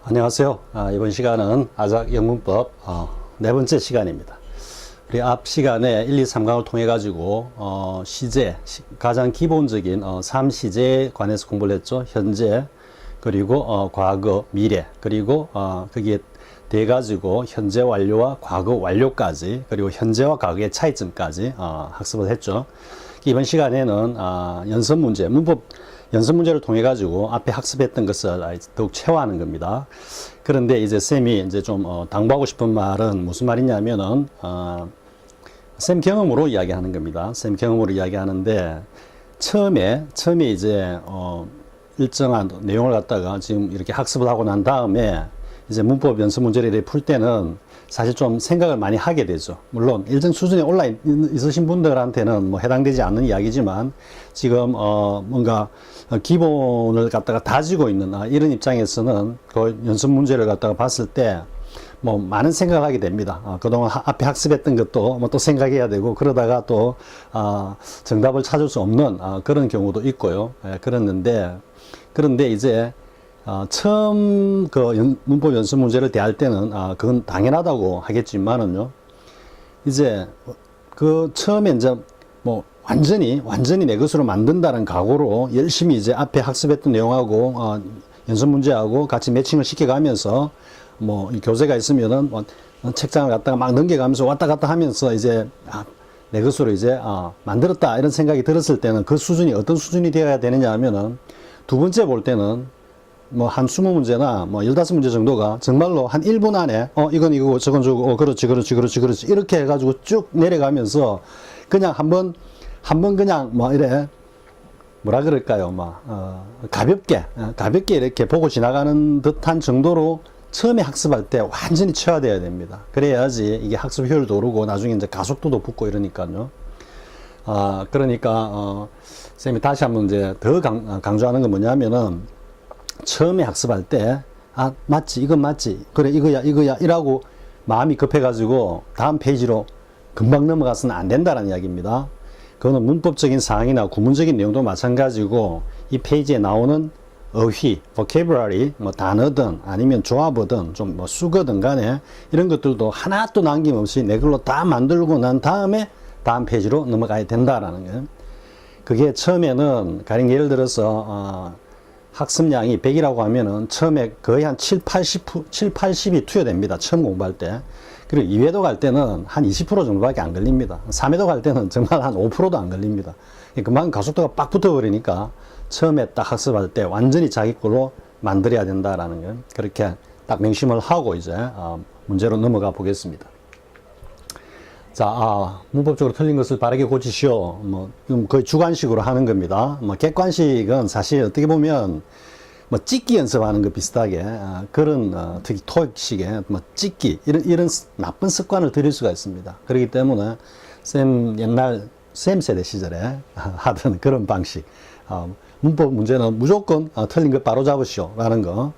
안녕하세요. 이번 시간은 아작 영문법 네 번째 시간입니다. 우리 앞 시간에 1, 2, 3강을 통해 가지고 시제, 가장 기본적인 3시제에 관해서 공부를 했죠. 현재, 그리고 과거, 미래, 그리고 거기에 돼 가지고 현재 완료와 과거 완료까지, 그리고 현재와 과거의 차이점까지 학습을 했죠. 이번 시간에는 연습 문제, 문법 연습 문제를 통해 가지고 앞에 학습했던 것을 더욱 체화하는 겁니다. 그런데 이제 쌤이 이제 좀 당부하고 싶은 말은 무슨 말이냐면은 쌤 경험으로 이야기하는 겁니다. 쌤 경험으로 이야기하는데 처음에 이제 일정한 내용을 갖다가 지금 이렇게 학습을 하고 난 다음에 이제 문법 연습 문제를 풀 때는 사실 좀 생각을 많이 하게 되죠. 물론 일정 수준에 올라 있으신 분들한테는 뭐 해당되지 않는 이야기지만 지금 뭔가 기본을 갖다가 다지고 있는 이런 입장에서는 그 연습 문제를 갖다가 봤을 때 뭐 많은 생각을 하게 됩니다. 그동안 앞에 학습했던 것도 뭐 또 생각해야 되고 그러다가 또 정답을 찾을 수 없는 그런 경우도 있고요. 그런데 이제 처음 그 문법 연습 문제를 대할 때는 그건 당연하다고 하겠지만은요. 이제 그 처음에 이제 뭐 완전히 내 것으로 만든다는 각오로 열심히 이제 앞에 학습했던 내용하고 연습 문제하고 같이 매칭을 시켜가면서 뭐 교재가 있으면은 책장을 갖다가 막 넘겨가면서 왔다 갔다 하면서 이제 내 것으로 이제 만들었다 이런 생각이 들었을 때는 그 수준이 어떤 수준이 되어야 되느냐 하면은 두 번째 볼 때는 뭐 한 20문제나 뭐 15문제 정도가 정말로 한 1분 안에 이건 이거고 저건 저거 그렇지 이렇게 해가지고 쭉 내려가면서 그냥 한번 그냥 뭐 이래 뭐라 그럴까요 막 가볍게 이렇게 보고 지나가는 듯한 정도로 처음에 학습할 때 완전히 체화되어야 됩니다. 그래야지 이게 학습 효율도 오르고 나중에 이제 가속도도 붙고 이러니까요. 그러니까 선생님이 다시 한번 이제 더 강조하는 건 뭐냐면은 처음에 학습할 때 맞지 이건 맞지 그래 이거야 이라고 마음이 급해가지고 다음 페이지로 금방 넘어가서는 안 된다는 이야기입니다. 그거는 문법적인 사항이나 구문적인 내용도 마찬가지고 이 페이지에 나오는 어휘, vocabulary, 뭐 단어든 아니면 조합어든 좀 뭐 수거든 간에 이런 것들도 하나도 남김없이 내 걸로 다 만들고 난 다음에 다음 페이지로 넘어가야 된다라는 거예요. 그게 처음에는 가령 예를 들어서 학습량이 100이라고 하면은 처음에 거의 한 80이 투여됩니다. 처음 공부할 때. 그리고 2회도 갈 때는 한 20% 정도밖에 안 걸립니다. 3회도 갈 때는 정말 한 5%도 안 걸립니다. 그만큼 가속도가 빡 붙어버리니까 처음에 딱 학습할 때 완전히 자기 걸로 만들어야 된다라는 거 그렇게 딱 명심을 하고 이제 문제로 넘어가 보겠습니다. 자, 문법적으로 틀린 것을 바르게 고치시오. 뭐, 거의 주관식으로 하는 겁니다. 뭐, 객관식은 사실 어떻게 보면, 뭐, 찍기 연습하는 거 비슷하게, 그런, 특히 토익식의, 뭐, 찍기, 이런 나쁜 습관을 들일 수가 있습니다. 그렇기 때문에, 옛날, 쌤 세대 시절에 하던 그런 방식. 문법 문제는 무조건 틀린 거 바로 잡으시오. 라는 거.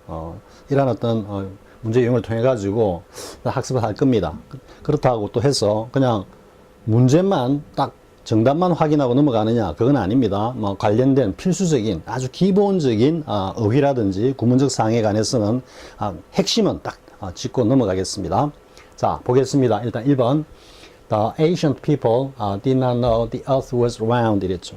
이런 어떤, 문제 유형을 통해 가지고 학습을 할 겁니다. 그렇다고 또 해서 그냥 문제만 딱 정답만 확인하고 넘어가느냐 그건 아닙니다. 뭐 관련된 필수적인 아주 기본적인 어휘라든지 구문적 사항에 관해서는 핵심은 딱 짚고 넘어가겠습니다. 자 보겠습니다. 일단 1번 The ancient people did not know the earth was round 이랬죠.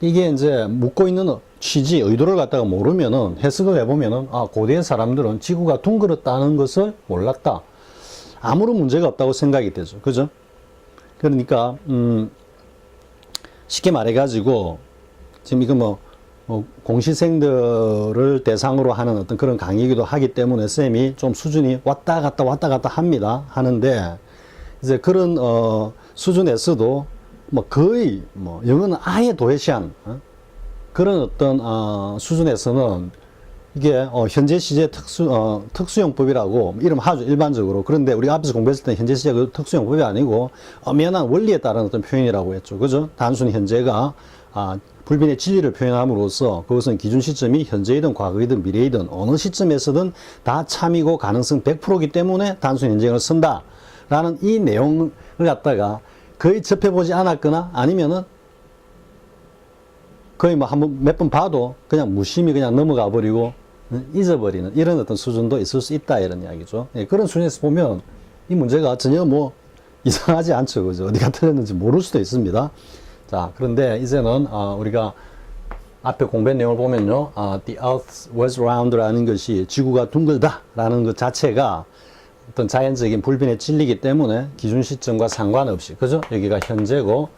이게 이제 묻고 있는 취지, 의도를 갖다가 모르면은 해석을 해보면은 고대 사람들은 지구가 둥그렇다는 것을 몰랐다. 아무런 문제가 없다고 생각이 되죠. 그죠? 그러니까 쉽게 말해가지고 지금 이거 뭐 공시생들을 대상으로 하는 어떤 그런 강의이기도 하기 때문에 쌤이 좀 수준이 왔다 갔다 합니다. 하는데 이제 그런 수준에서도 뭐 거의 뭐 영어는 아예 도외시한 그런 어떤 수준에서는 이게 현재 시제 특수용법이라고 이름 하죠 일반적으로. 그런데 우리가 앞에서 공부했을 때 현재 시제가 특수용법이 아니고 엄연한 원리에 따른 어떤 표현이라고 했죠. 그죠? 단순히 현재가 불변의 진리를 표현함으로써 그것은 기준 시점이 현재이든 과거이든 미래이든 어느 시점에서든 다 참이고 가능성 100%이기 때문에 단순히 현재형을 쓴다 라는 이 내용을 갖다가 거의 접해보지 않았거나 아니면은 거의 뭐 몇 번 봐도 그냥 무심히 그냥 넘어가 버리고 잊어버리는 이런 어떤 수준도 있을 수 있다 이런 이야기죠. 예, 그런 수준에서 보면 이 문제가 전혀 뭐 이상하지 않죠. 그죠? 어디가 틀렸는지 모를 수도 있습니다. 자, 그런데 이제는 우리가 앞에 공부한 내용을 보면요. The earth was round라는 것이 지구가 둥글다라는 것 자체가 어떤 자연적인 불변의 진리이기 때문에 기준 시점과 상관없이, 그죠? 여기가 현재고,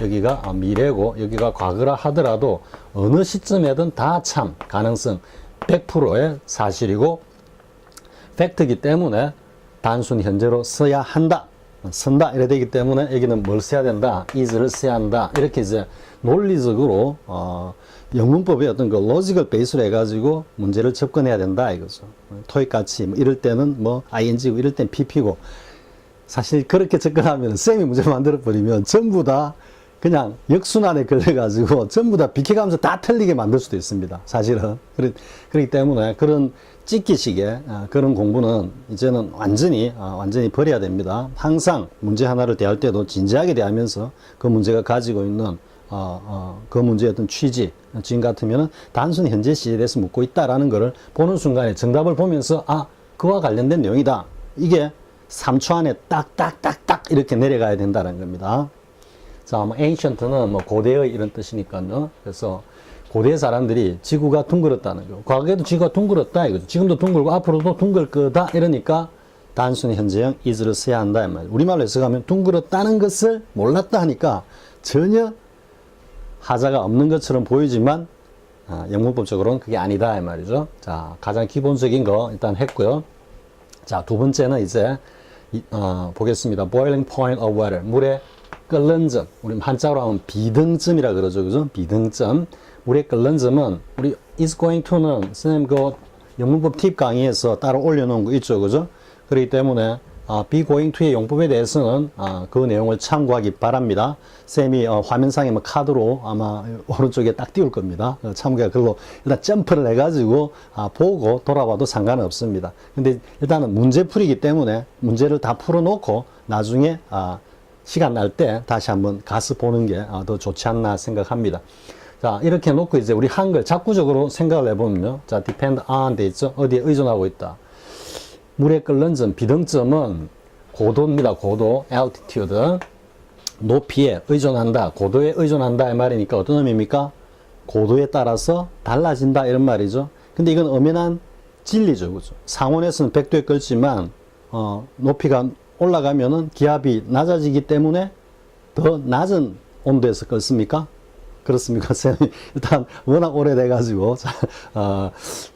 여기가 미래고, 여기가 과거라 하더라도 어느 시점에든 다 참 가능성 100%의 사실이고, 팩트이기 때문에 단순 현재로 써야 한다. 쓴다. 이래 되기 때문에 여기는 뭘 써야 된다. is를 써야 한다. 이렇게 이제 논리적으로, 영문법의 어떤 그 로직을 베이스로 해가지고 문제를 접근해야 된다 이거죠. 토익 같이 뭐 이럴 때는 뭐 ing고 이럴 땐 pp고 사실 그렇게 접근하면 쌤이 문제 만들어 버리면 전부 다 그냥 역순환에 걸려가지고 전부 다 비켜가면서 다 틀리게 만들 수도 있습니다. 사실은 그렇기 때문에 그런 찍기식의 그런 공부는 이제는 완전히 버려야 됩니다. 항상 문제 하나를 대할 때도 진지하게 대하면서 그 문제가 가지고 있는 그 문제의 어떤 취지, 지금 같으면은 단순히 현재 시제에 대해서 묻고 있다라는 것을 보는 순간에 정답을 보면서 그와 관련된 내용이다. 이게 3초 안에 딱딱딱딱 이렇게 내려가야 된다는 겁니다. 자, 뭐 ancient는 뭐 고대의 이런 뜻이니까요. 그래서 고대 사람들이 지구가 둥글었다는 거. 과거에도 지구가 둥글었다 이거죠. 지금도 둥글고 앞으로도 둥글 거다 이러니까 단순히 현재형 is를 써야 한다 이 말이에요. 우리말로 해석하면 둥글었다는 것을 몰랐다 하니까 전혀 하자가 없는 것처럼 보이지만 영문법적으로는 그게 아니다 이 말이죠. 자, 가장 기본적인 거 일단 했고요. 자, 두 번째는 이제 보겠습니다. boiling point of water, 물의 끓는 점. 우리 한자로 하면 비등점이라 그러죠, 그죠? 비등점. 물의 끓는 점은 우리 is going to는 선생님 그 영문법 팁 강의에서 따로 올려놓은 거 있죠, 그죠? 그렇기 때문에 be going to의 용법에 대해서는 그 내용을 참고하기 바랍니다. 쌤이 화면상에 뭐 카드로 아마 오른쪽에 딱 띄울 겁니다. 참고가 그걸로 일단 점프를 해가지고 보고 돌아와도 상관은 없습니다. 근데 일단은 문제풀이기 때문에 문제를 다 풀어놓고 나중에 시간 날 때 다시 한번 가서 보는 게 더 좋지 않나 생각합니다. 자, 이렇게 놓고 이제 우리 한글 작구적으로 생각을 해보면요. 자, depend on 돼 있죠? 어디에 의존하고 있다. 물의 끓는 점, 비등점은 고도입니다. 고도, altitude. 높이에 의존한다. 고도에 의존한다. 이 말이니까 어떤 의미입니까? 고도에 따라서 달라진다. 이런 말이죠. 근데 이건 엄연한 진리죠. 그죠? 상온에서는 100도에 끓지만, 높이가 올라가면은 기압이 낮아지기 때문에 더 낮은 온도에서 끓습니까? 그렇습니까? 쌤이 일단 워낙 오래돼가지고,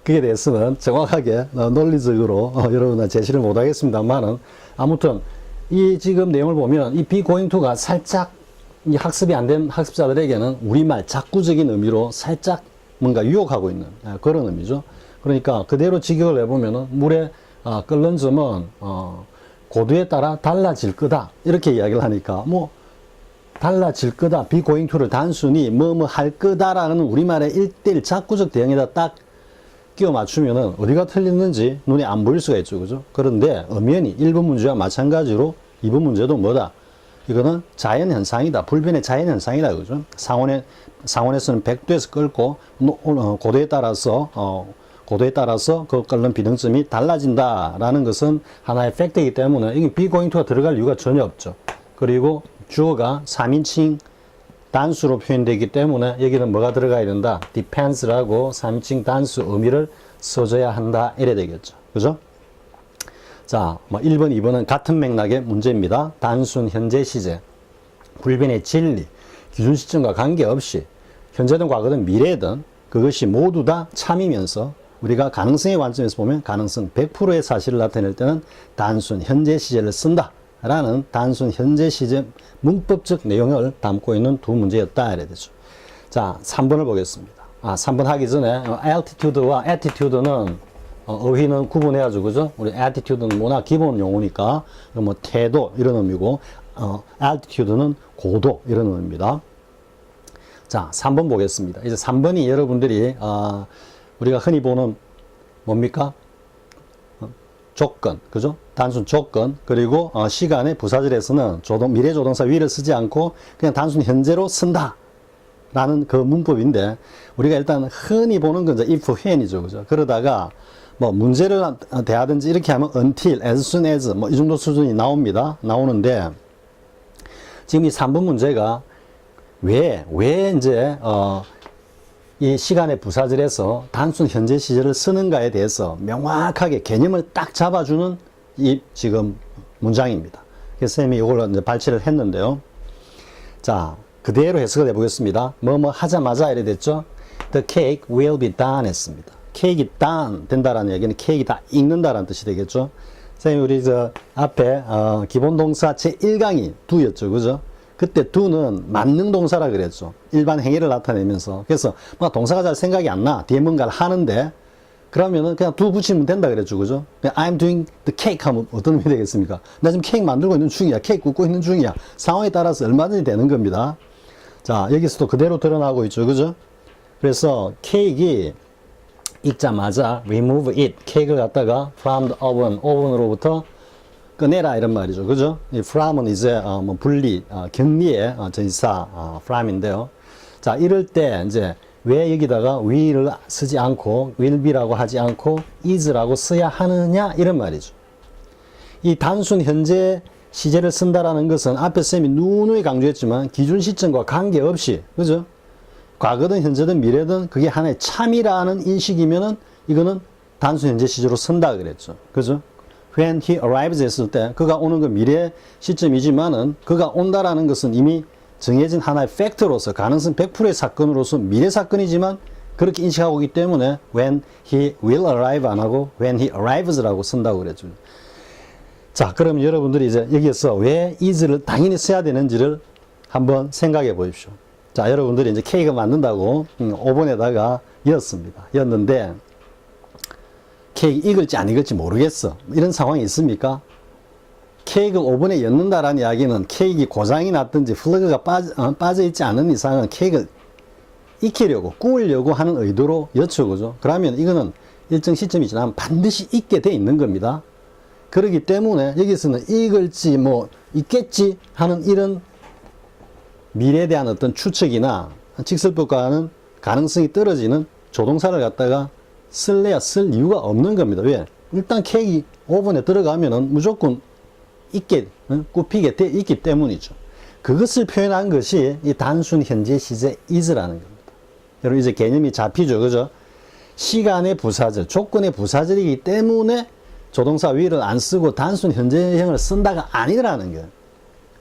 그에 대해서는 정확하게 논리적으로 여러분들 제시를 못하겠습니다만은, 아무튼, 이 지금 내용을 보면 이 be going to가 살짝 이 학습이 안 된 학습자들에게는 우리말 작구적인 의미로 살짝 뭔가 유혹하고 있는 그런 의미죠. 그러니까 그대로 직역을 해보면은 물의 끓는 점은 고도에 따라 달라질 거다. 이렇게 이야기를 하니까 뭐 달라질 거다. be going to를 단순히 뭐뭐 할 거다라는 우리말의 1:1 작구적 대응에다 딱 끼워 맞추면은 어디가 틀렸는지 눈에 안 보일 수가 있죠. 그죠? 그런데 엄연히 1번 문제와 마찬가지로 2번 문제도 뭐다? 이거는 자연현상이다. 불변의 자연현상이다. 그죠? 상온에서는 100도에서 끓고 고도에 따라서 그 끓는 비등점이 달라진다라는 것은 하나의 팩트이기 때문에 이게 be going to가 들어갈 이유가 전혀 없죠. 그리고 주어가 3인칭 단수로 표현되기 때문에 여기는 뭐가 들어가야 된다? depends라고 3인칭 단수 의미를 써줘야 한다. 이래 되겠죠. 그죠? 자, 1번, 2번은 같은 맥락의 문제입니다. 단순 현재 시제, 불변의 진리, 기준 시점과 관계없이 현재든 과거든 미래든 그것이 모두 다 참이면서 우리가 가능성의 관점에서 보면 가능성 100%의 사실을 나타낼 때는 단순 현재 시제를 쓴다. 라는 단순 현재 시제 문법적 내용을 담고 있는 두 문제였다. 이래 되죠. 자, 3번을 보겠습니다. 3번 하기 전에 altitude와 attitude는 어휘는 구분해야죠. 그죠? 우리 attitude는 워낙 기본 용어니까 뭐 태도 이런 의미고 altitude는 고도 이런 의미입니다. 자, 3번 보겠습니다. 이제 3번이 여러분들이 우리가 흔히 보는 뭡니까? 조건, 그죠? 단순 조건, 그리고 시간의 부사절에서는 미래조동사 위를 쓰지 않고 그냥 단순 현재로 쓴다. 라는 그 문법인데, 우리가 일단 흔히 보는 건 이제 if, when이죠. 그죠? 그러다가 뭐 문제를 대하든지 이렇게 하면 until, as soon as 뭐 이 정도 수준이 나오는데, 지금 이 3번 문제가 왜 이제 이 시간의 부사절에서 단순 현재 시제를 쓰는가에 대해서 명확하게 개념을 딱 잡아주는 이 지금 문장입니다. 그래서 쌤이 이걸 이제 발췌를 했는데요. 자, 그대로 해석을 해보겠습니다. 뭐뭐 하자마자 이래 됐죠. The cake will be done 했습니다. 케이크가 done 된다라는 얘기는 케이크 다 익는다라는 뜻이 되겠죠. 쌤이 우리 저 앞에 기본 동사 제1강이 do였죠. 그죠? 그때 do는 만능 동사라 그랬죠. 일반 행위를 나타내면서. 그래서 뭐 동사가 잘 생각이 안 나. 뒤에 뭔가를 하는데 그러면은 그냥 do 붙이면 된다 그랬죠. 그죠? 그냥 I'm doing the cake 하면 어떤 의미 되겠습니까? 나 지금 케이크 만들고 있는 중이야. 케이크 굽고 있는 중이야. 상황에 따라서 얼마든지 되는 겁니다. 자, 여기서도 그대로 드러나고 있죠. 그죠? 그래서 케이크 익자마자 remove it. 케이크를 갖다가 from the oven. 오븐으로부터 꺼내라 이런 말이죠. 그죠? 이 from은 이제 뭐 분리, 격리의 전치사 from인데요. 자, 이럴 때 이제 왜 여기다가 will을 쓰지 않고 will be라고 하지 않고 is라고 써야 하느냐 이런 말이죠. 이 단순 현재 시제를 쓴다라는 것은 앞에 쌤이 누누이 강조했지만 기준 시점과 관계없이, 그죠? 과거든 현재든 미래든 그게 하나의 참이라는 인식이면은 이거는 단순 현재 시제로 쓴다 그랬죠. 그죠? When he arrives 했을 때 그가 오는 건 미래 시점이지만은 그가 온다라는 것은 이미 정해진 하나의 팩트로서 가능성 100%의 사건으로서 미래 사건이지만 그렇게 인식하고 있기 때문에 when he will arrive 안 하고 when he arrives라고 쓴다고 그랬죠. 자, 그럼 여러분들이 이제 여기에서 왜 is를 당연히 써야 되는지를 한번 생각해 보십시오. 자, 여러분들이 이제 케이크 만든다고 오븐에다가 였는데 케이크 익을지 안 익을지 모르겠어. 이런 상황이 있습니까? 케이크 오븐에 였는다라는 이야기는 케이크 고장이 났든지 플러그가 빠져 있지 않은 이상은 케이크를 익히려고 구우려고 하는 의도로 였죠. 그죠? 그러면 이거는 일정 시점이 지나면 반드시 익게 돼 있는 겁니다. 그렇기 때문에 여기서는 익을지 뭐 있겠지 하는 이런 미래에 대한 어떤 추측이나 직설법과는 가능성이 떨어지는 조동사를 갖다가 쓸래야 쓸 이유가 없는 겁니다. 왜? 일단 케이크 오븐에 들어가면은 무조건 익게, 굽히게 돼 있기 때문이죠. 그것을 표현한 것이 이 단순 현재 시제 is라는 겁니다. 여러분 이제 개념이 잡히죠. 그죠? 시간의 부사절, 조건의 부사절이기 때문에 조동사 will을 안 쓰고 단순 현재형을 쓴다가 아니라는 거예요.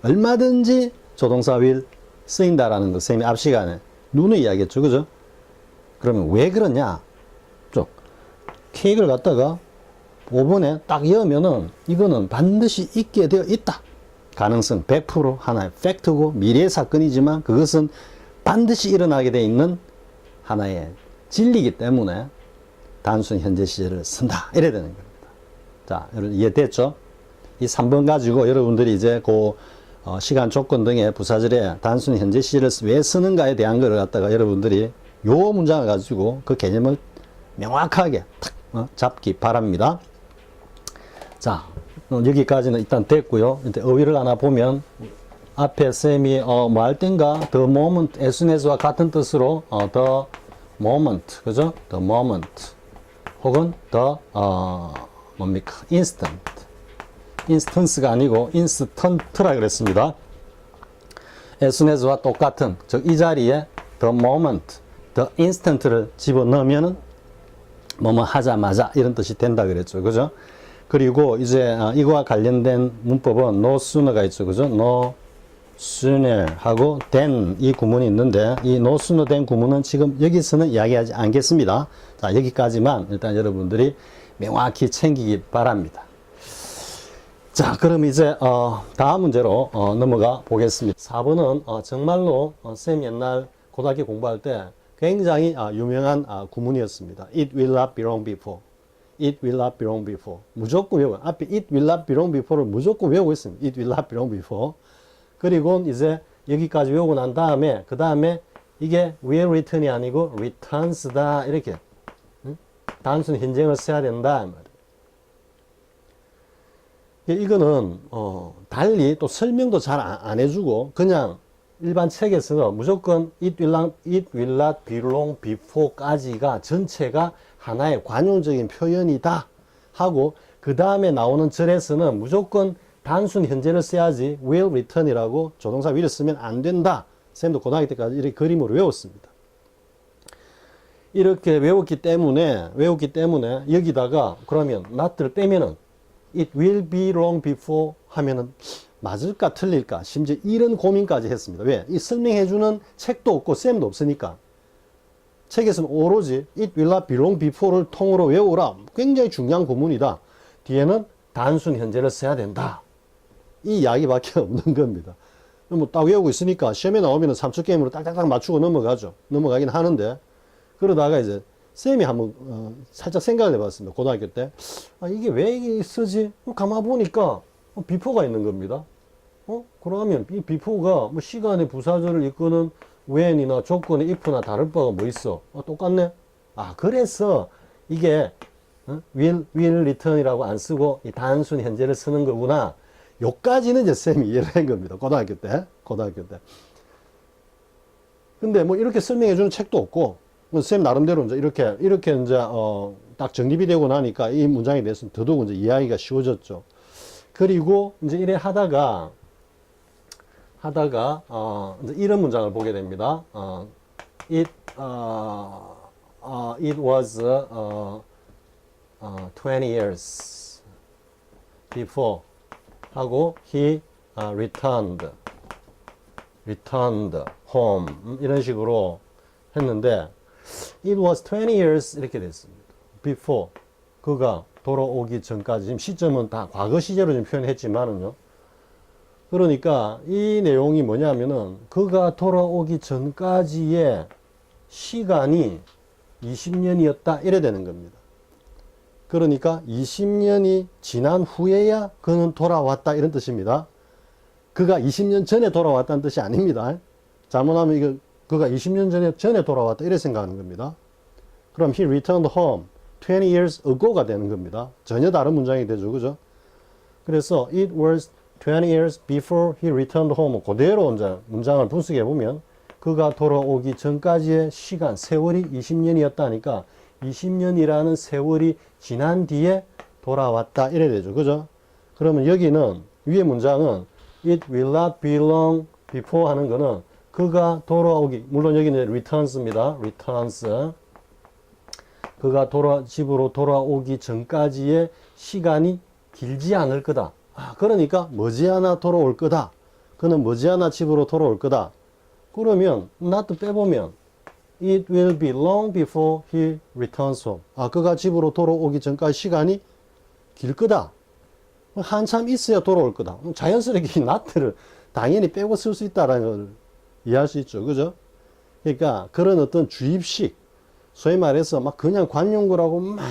얼마든지 조동사 will 쓰인다라는 거 쌤이 앞 시간에 누누이 이야기했죠. 그죠? 그러면 왜 그러냐? 케이크를 갖다가 오븐에 딱 여면은 이거는 반드시 있게 되어 있다. 가능성 100% 하나의 팩트고 미래의 사건이지만 그것은 반드시 일어나게 되어 있는 하나의 진리이기 때문에 단순 현재 시제를 쓴다. 이래야 되는 겁니다. 자, 여러분 이해됐죠? 이 3번 가지고 여러분들이 이제 그 시간 조건 등의 부사절에 단순 현재 시제를 왜 쓰는가에 대한 것을 갖다가 여러분들이 요 문장을 가지고 그 개념을 명확하게 탁 잡기 바랍니다. 자, 여기까지는 일단 됐고요. 이제 어휘를 하나 보면 앞에 쌤이 뭐 할 땐가 the moment, as soon as와 같은 뜻으로 the moment, 그죠? the moment 혹은 the 뭡니까? instant, instance가 아니고 instant라 그랬습니다. as soon as와 똑같은 즉 이 자리에 the moment, the instant를 집어넣으면은 뭐뭐 하자마자 이런 뜻이 된다 그랬죠. 그죠? 그리고 이제 이거와 관련된 문법은 no sooner가 있죠. 그죠? no sooner 하고 than 이 구문이 있는데 이 no sooner than 구문은 지금 여기서는 이야기하지 않겠습니다. 자, 여기까지만 일단 여러분들이 명확히 챙기기 바랍니다. 자, 그럼 이제 다음 문제로 넘어가 보겠습니다. 4번은 정말로 쌤 옛날 고등학교 공부할 때 굉장히 유명한 구문이었습니다. It will not be long before. It will not be long before. 무조건 외워요. 앞에 it will not be long before를 무조건 외우고 있습니다. It will not be long before. 그리고 이제 여기까지 외우고 난 다음에 그 다음에 이게 will return이 아니고 returns다 이렇게 단순 현재형을 써야 된다 말이에요. 이거는 달리 또 설명도 잘 안 해주고 그냥 일반 책에서 무조건 it will not belong before까지가 전체가 하나의 관용적인 표현이다 하고, 그 다음에 나오는 절에서는 무조건 단순 현재를 써야지 will return이라고 조동사 will을 쓰면 안 된다. 쌤도 고등학교 때까지 이렇게 그림으로 외웠습니다. 이렇게 외웠기 때문에 여기다가 그러면 not를 빼면은 it will belong before 하면은 맞을까 틀릴까, 심지어 이런 고민까지 했습니다. 왜? 이 설명해주는 책도 없고 쌤도 없으니까. 책에서는 오로지 it will not belong before를 통으로 외우라. 굉장히 중요한 구문이다. 뒤에는 단순 현재를 써야 된다. 이 이야기밖에 없는 겁니다. 뭐 딱 외우고 있으니까 시험에 나오면 3초 게임으로 딱딱딱 맞추고 넘어가긴 하는데, 그러다가 이제 쌤이 한번 살짝 생각을 해봤습니다. 고등학교 때. 이게 왜 쓰지? 가만 보니까 비포가 있는 겁니다. 그러면 이 비포가 뭐 시간의 부사절을 이끄는 when이나 조건의 if나 다를 바가 뭐 있어? 똑같네. 그래서 이게 will return이라고 안 쓰고 이 단순 현재를 쓰는 거구나. 요까지는 이제 쌤이 이해를 한 겁니다. 고등학교 때. 근데 뭐 이렇게 설명해 주는 책도 없고, 쌤 나름대로 이제 이렇게 이제 딱 정립이 되고 나니까 이 문장에 대해서는 더더욱 이제 이해하기가 쉬워졌죠. 그리고 이제 이래 하다가 이제 이런 문장을 보게 됩니다. It was 20 years before 하고 he returned home 이런 식으로 했는데, it was 20 years 이렇게 됐습니다. before 그가 돌아오기 전까지, 지금 시점은 다 과거 시제로 좀 표현했지만은요. 그러니까 이 내용이 뭐냐면은 그가 돌아오기 전까지의 시간이 20년이었다 이래 되는 겁니다. 그러니까 20년이 지난 후에야 그는 돌아왔다 이런 뜻입니다. 그가 20년 전에 돌아왔다는 뜻이 아닙니다. 잘못하면 이거 그가 20년 전에 돌아왔다 이래 생각하는 겁니다. 그럼 he returned home 20 years ago가 되는 겁니다. 전혀 다른 문장이 되죠. 그죠? 그래서 it was 20 years before he returned home. 그대로 이제 문장을 분석해 보면 그가 돌아오기 전까지의 시간, 세월이 20년이었다니까 20년이라는 세월이 지난 뒤에 돌아왔다 이래 되죠. 그죠? 그러면 여기는 위에 문장은 it will not belong before 하는 거는 그가 돌아오기, 물론 여기는 returns입니다. returns. 그가 집으로 돌아오기 전까지의 시간이 길지 않을 거다. 그러니까 머지않아 돌아올 거다. 그는 머지않아 집으로 돌아올 거다. 그러면 not 빼보면 it will be long before he returns home. 그가 집으로 돌아오기 전까지 시간이 길 거다. 한참 있어야 돌아올 거다. 자연스럽게 not를 당연히 빼고 쓸 수 있다는 걸 이해할 수 있죠. 그죠? 그러니까 그런 어떤 주입식, 소위 말해서 막 그냥 관용구라고 막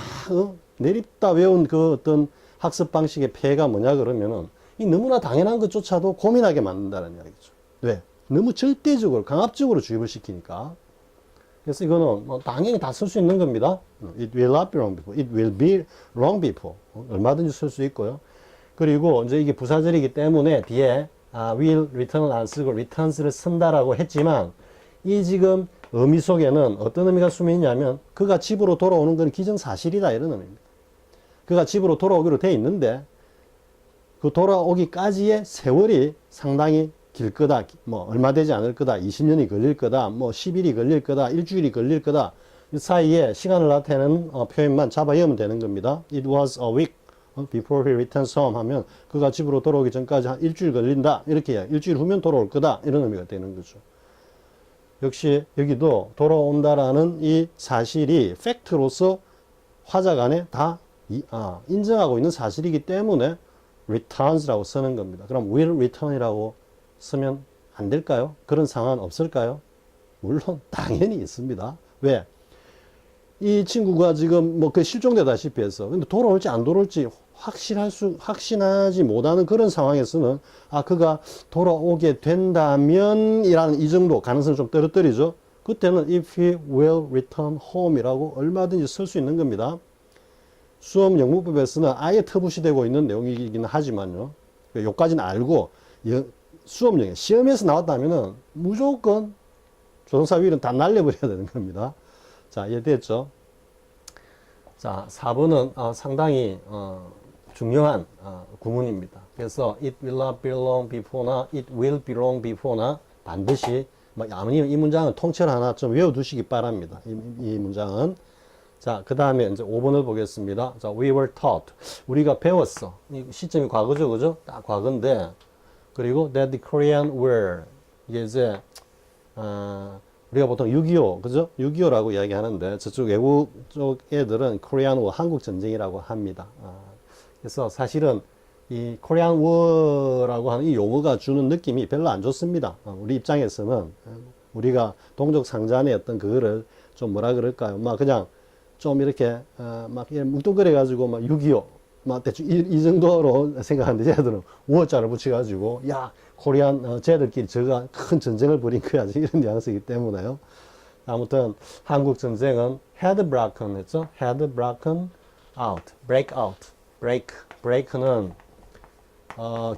내립다 외운 그 어떤 학습 방식의 폐해가 뭐냐 그러면은 이 너무나 당연한 것조차도 고민하게 만든다는 이야기죠. 왜? 너무 절대적으로 강압적으로 주입을 시키니까. 그래서 이거는 뭐 당연히 다 쓸 수 있는 겁니다. It will not be long before. It will be long before. 얼마든지 쓸 수 있고요. 그리고 이제 이게 부사절이기 때문에 뒤에 will return을 안 쓰고 returns를 쓴다라고 했지만, 이 지금 의미 속에는 어떤 의미가 숨어 있냐면 그가 집으로 돌아오는 건 기정사실이다 이런 의미입니다. 그가 집으로 돌아오기로 돼 있는데 그 돌아오기까지의 세월이 상당히 길 거다. 뭐 얼마 되지 않을 거다. 20년이 걸릴 거다. 뭐 10일이 걸릴 거다. 일주일이 걸릴 거다. 이 사이에 시간을 나타내는 표현만 잡아 외우면 되는 겁니다. It was a week before he returns home 하면 그가 집으로 돌아오기 전까지 한 일주일 걸린다. 이렇게 일주일 후면 돌아올 거다. 이런 의미가 되는 거죠. 역시 여기도 돌아온다라는 이 사실이 팩트로서 화작 안에 다 인정하고 있는 사실이기 때문에 returns라고 쓰는 겁니다. 그럼 will return이라고 쓰면 안 될까요? 그런 상황은 없을까요? 물론 당연히 있습니다. 왜? 이 친구가 지금 뭐 그 실종되다시피 해서 근데 돌아올지 안 돌아올지 확신하지 못하는 그런 상황에서는 그가 돌아오게 된다면 이라는 이 정도 가능성을 좀 떨어뜨리죠. 그때는 if he will return home 이라고 얼마든지 쓸 수 있는 겁니다. 수험 영문법에서는 아예 터부시 되고 있는 내용이긴 하지만요. 요까지는 알고 수업용에 시험에서 나왔다면은 무조건 조동사 위를 다 날려버려야 되는 겁니다. 자, 이해됐죠? 자, 4번은 상당히 중요한 구문입니다. 그래서 it will not belong before나 it will belong before나 반드시 아니면 이 문장은 통째로 하나 좀 외워두시기 바랍니다. 이 문장은. 자, 그 다음에 이제 5번을 보겠습니다. 자, we were taught. 우리가 배웠어. 이 시점이 과거죠, 그죠? 딱 과거인데. 그리고 that the Korean were. 이게 이제, 우리가 보통 6.25, 그죠? 6.25라고 이야기하는데, 저쪽 외국 쪽 애들은 Korean War, 한국 전쟁이라고 합니다. 그래서 사실은 이 Korean War라고 하는 이 용어가 주는 느낌이 별로 안 좋습니다. 우리 입장에서는 우리가 동족 상잔의 어떤 그거를 좀 뭐라 그럴까요? 막 그냥 좀 이렇게 막 뭉뚱그려 가지고 막 6.25, 막 대충 이 정도로 생각하는데 쟤들은 우어자를 붙여가지고 야 코리안 쟤들끼리 저가 큰 전쟁을 벌인 거야 이런 뉘앙스이기 때문에요. 아무튼 한국 전쟁은 had broken 했죠. had broken out, break out, break는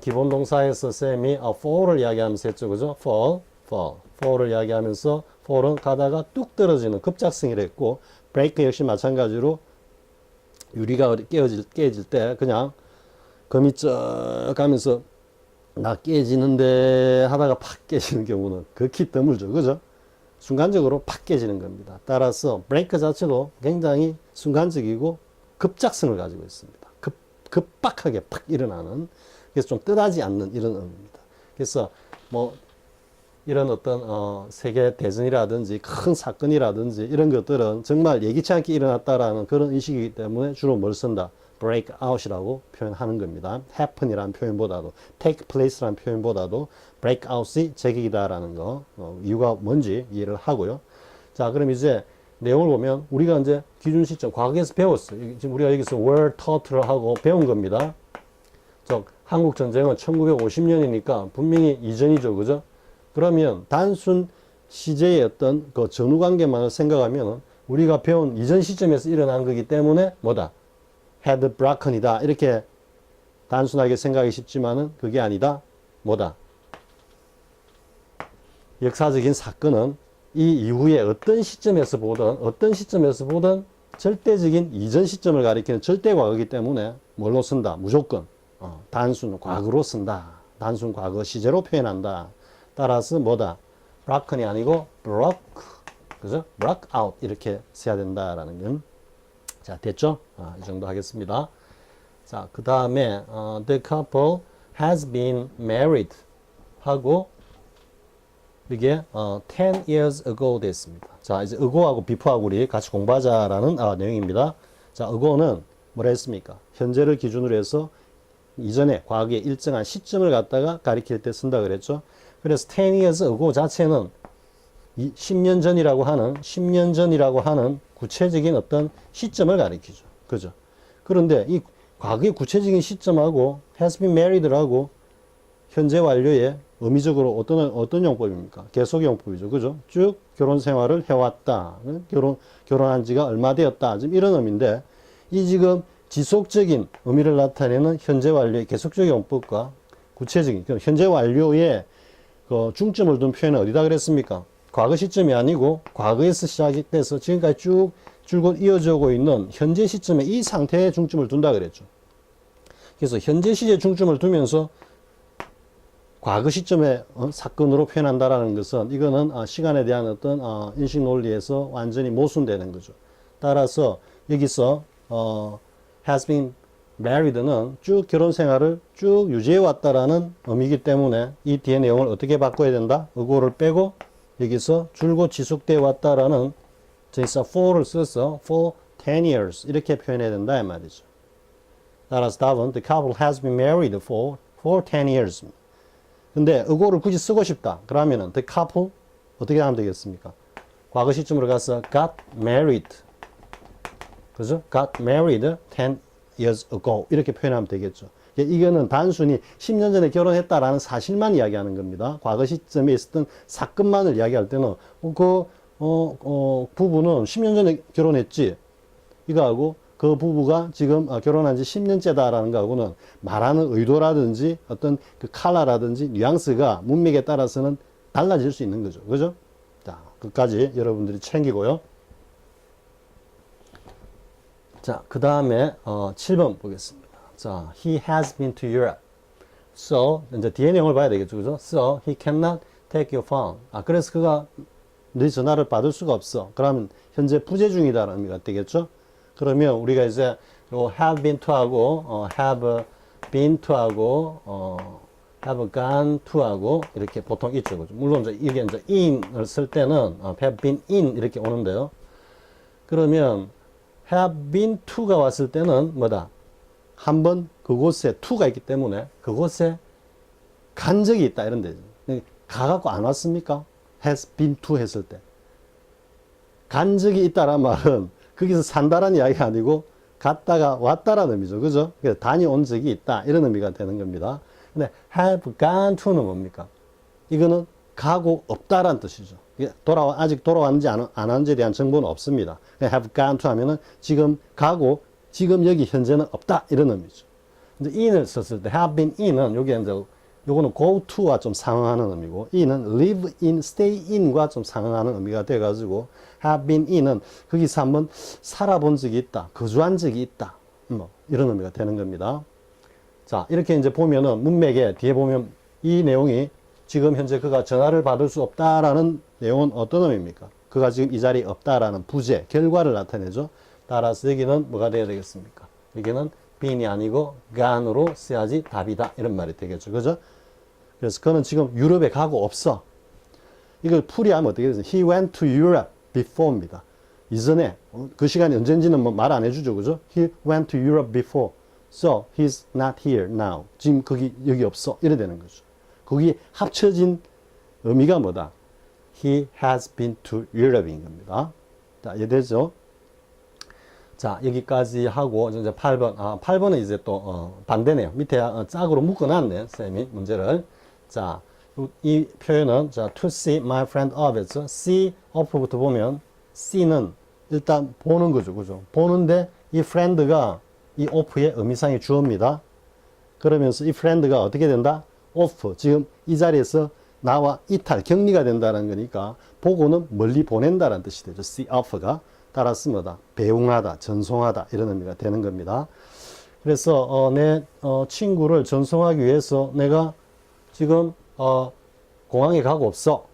기본 동사에서 쌤이 fall을 이야기하면서 했죠, 그죠? fall을 이야기하면서 fall은 가다가 뚝 떨어지는 급작승이라 했고 break 역시 마찬가지로 유리가 깨질 때 그냥 금이 쩍 가면서 나 깨지는데 하다가 팍 깨지는 경우는 극히 드물죠, 그죠? 순간적으로 팍 깨지는 겁니다. 따라서 break 자체도 굉장히 순간적이고 급작성을 가지고 있습니다. 급박하게 팍 일어나는, 그래서 좀 뜻하지 않는 이런 의미입니다. 그래서 뭐 이런 어떤 세계 대전이라든지 큰 사건이라든지 이런 것들은 정말 예기치 않게 일어났다라는 그런 인식이기 때문에 주로 뭘 쓴다? break out이라고 표현하는 겁니다. happen이라는 표현보다도 take place라는 표현보다도 break out이 제격이다라는 거 이유가 뭔지 이해를 하고요. 자, 그럼 이제 내용을 보면 우리가 이제 기준 시점 과거에서 배웠어요. 지금 우리가 여기서 were taught를 하고 배운 겁니다. 즉 한국 전쟁은 1950년이니까 분명히 이전이죠, 그죠? 그러면 단순 시제의 어떤 그 전후 관계만을 생각하면 우리가 배운 이전 시점에서 일어난 거기 때문에 뭐다? had broken이다. 이렇게 단순하게 생각하기 쉽지만은 그게 아니다. 뭐다? 역사적인 사건은 이 이후에 어떤 시점에서 보든 절대적인 이전 시점을 가리키는 절대 과거이기 때문에 뭘로 쓴다? 무조건 단순 과거로 쓴다. 단순 과거 시제로 표현한다. 따라서 뭐다? broken이 아니고 broke, 그죠? broke out 이렇게 써야 된다라는 건. 자, 됐죠? 이 정도 하겠습니다. 자, 그 다음에 the couple has been married 하고 이게 10 years ago 됐습니다. 자, 이제 ago하고 before하고 우리 같이 공부하자라는 내용입니다. 자, ago는 뭐라 했습니까? 현재를 기준으로 해서 이전에 과거의 일정한 시점을 갖다가 가리킬 때 쓴다 그랬죠. 그래서 10 years ago 자체는 10년 전이라고 하는 구체적인 어떤 시점을 가리키죠. 그죠? 그런데 이 과거의 구체적인 시점하고 has been married라고 현재 완료의 의미적으로 어떤 용법입니까? 계속 용법이죠. 그죠? 쭉 결혼 생활을 해왔다. 결혼한 지가 얼마 되었다. 지금 이런 의미인데, 이 지금 지속적인 의미를 나타내는 현재 완료의 계속적인 용법과 구체적인, 현재 완료의 그 중점을 둔 표현은 어디다 그랬습니까? 과거 시점이 아니고, 과거에서 시작이 돼서 지금까지 쭉 줄곧 이어져 오고 있는 현재 시점에 이 상태에 중점을 둔다 그랬죠. 그래서 현재 시제에 중점을 두면서 과거 시점의 사건으로 표현한다라는 것은 이거는 시간에 대한 어떤 인식 논리에서 완전히 모순되는 거죠. 따라서 여기서 has been married는 쭉 결혼 생활을 쭉 유지해 왔다라는 의미이기 때문에 이 뒤에 내용을 어떻게 바꿔야 된다? 어고를 빼고 여기서 줄곧 지속되어 왔다라는 저기서 for를 써서 for 10 years 이렇게 표현해야 된다 이 말이죠. 따라서 답은 the couple has been married for 10 years. 근데 어고를 굳이 쓰고 싶다. 그러면은 the couple 어떻게 하면 되겠습니까? 과거 시점으로 가서 got married. 그죠? got married 10 years ago. 이렇게 표현하면 되겠죠. 이거는 단순히 10년 전에 결혼했다라는 사실만 이야기하는 겁니다. 과거 시점에 있었던 사건만을 이야기할 때는 부부는 10년 전에 결혼했지. 이거하고 그 부부가 지금 결혼한 지 10년째다라는 거하고는 말하는 의도라든지 어떤 그 컬러라든지 뉘앙스가 문맥에 따라서는 달라질 수 있는 거죠. 그죠? 자, 끝까지 여러분들이 챙기고요. 자, 그 다음에 7번 보겠습니다. 자, he has been to Europe. So, 이제 뒤에 내용을 봐야 되겠죠. 그죠? So, he cannot take your phone. 그래서 그가 네 전화를 받을 수가 없어. 그러면 현재 부재 중이다라는 의미가 되겠죠? 그러면 우리가 이제 요 have been to하고 have been to하고 have gone to하고 이렇게 보통 있죠. 그죠? 물론 이게 이제 in을 쓸 때는 have been in 이렇게 오는데요. 그러면 have been to가 왔을 때는 뭐다? 한번 그곳에 to가 있기 때문에 그곳에 간 적이 있다 이런 데죠. 가갖고 안 왔습니까? has been to 했을 때. 간 적이 있다란 말은 거기서 산다라는 이야기가 아니고 갔다가 왔다라는 의미죠. 그죠? 그래서 다녀온 적이 있다 이런 의미가 되는 겁니다. 근데 have gone to는 뭡니까? 이거는 가고 없다라는 뜻이죠. 아직 돌아왔는지 안 왔는지에 대한 정보는 없습니다. have gone to 하면은 지금 가고 지금 여기 현재는 없다 이런 의미죠. 이제 in을 썼을 때 have been in은 요게 이제 요거는 go to와 좀 상응하는 의미고 in은 live in, stay in과 좀 상응하는 의미가 돼가지고 have been in은 거기서 한번 살아본 적이 있다, 거주한 적이 있다, 뭐 이런 의미가 되는 겁니다. 자, 이렇게 이제 보면은 문맥에 뒤에 보면 이 내용이 지금 현재 그가 전화를 받을 수 없다라는 내용은 어떤 의미입니까? 그가 지금 이 자리에 없다라는 부재, 결과를 나타내죠. 따라서 여기는 뭐가 돼야 되겠습니까? 여기는 bean이 아니고 gone으로 써야지 답이다 이런 말이 되겠죠. 그죠? 그래서 그는 지금 유럽에 가고 없어. 이걸 풀이하면 어떻게 되죠? He went to Europe before입니다. 이전에 그 시간이 언젠지는 뭐 말 안 해주죠. 그죠? He went to Europe before. So he's not here now. 지금 여기 없어. 이래 되는 거죠. 거기 합쳐진 의미가 뭐다? He has been to Europe인 겁니다. 자, 이해되죠? 자, 여기까지 하고 이제 8번. 8번은 이제 또 반대네요. 밑에 짝으로 묶어놨네, 쌤이 문제를. 자, 이 표현은 자, to see my friend off에서 see off부터 보면 see는 일단 보는 거죠, 그죠? 보는데 이 friend가 이 off의 의미상의 주어입니다. 그러면서 이 friend가 어떻게 된다? off. 지금 이 자리에서 나와 이탈, 격리가 된다는 거니까 보고는 멀리 보낸다는 뜻이 되죠. see off가. 따라서 뭐다? 배웅하다, 전송하다 이런 의미가 되는 겁니다. 그래서 내 친구를 전송하기 위해서 내가 지금 공항에 가고 없어.